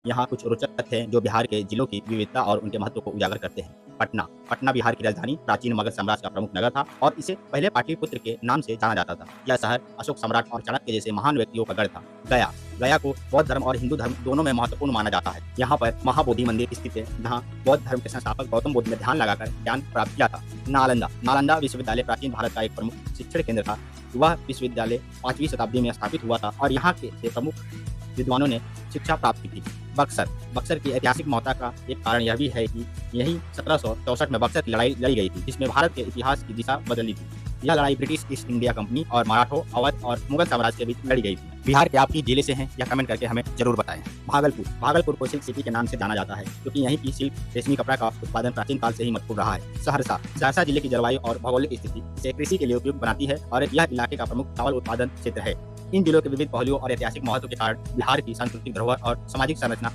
यहाँ कुछ रोचक तथ्य हैं जो बिहार के जिलों की विविधता और उनके महत्व को उजागर करते हैं। पटना पटना बिहार की राजधानी प्राचीन मगध साम्राज्य का प्रमुख नगर था और इसे पहले पाटलिपुत्र के नाम से जाना जाता था। यह शहर अशोक सम्राट और चाणक्य जैसे महान व्यक्तियों का गढ़ था। गया गया को बौद्ध धर्म और हिंदू धर्म दोनों में महत्वपूर्ण माना जाता है। यहाँ पर महाबोधि मंदिर स्थित है, जहाँ बौद्ध धर्म के संस्थापक गौतम बुद्ध ने ध्यान लगाकर ज्ञान प्राप्त किया था। नालंदा नालंदा विश्वविद्यालय प्राचीन भारत का एक प्रमुख शिक्षण केंद्र था। वह विश्वविद्यालय 5वीं शताब्दी में स्थापित हुआ था और यहाँ के प्रमुख विद्वानों ने शिक्षा प्राप्त की थी। बक्सर बक्सर की ऐतिहासिक महत्ता का एक कारण यह भी है कि यही 1764 में बक्सर की लड़ाई लड़ी गई थी, जिसमें भारत के इतिहास की दिशा बदली थी। यह लड़ाई ब्रिटिश ईस्ट इंडिया कंपनी और मराठों, अवध और मुगल साम्राज्य के बीच लड़ी गई थी। बिहार के आप किस जिले से हैं यह कमेंट करके हमें जरूर बताएं। भागलपुर को सिल्क सिटी के नाम से जाना जाता है, क्योंकि यहीं की सिल्क रेशमी कपड़ा का उत्पादन प्राचीन काल से ही महत्वपूर्ण रहा है। सहरसा जिले की जलवायु और भौगोलिक स्थिति इसे कृषि के लिए उपयुक्त बनाती है और यह इलाके का प्रमुख चावल उत्पादन क्षेत्र है। इन जिलों के विविध पहलुओं और ऐतिहासिक महत्व के कारण बिहार की सांस्कृतिक धरोहर और सामाजिक संरचना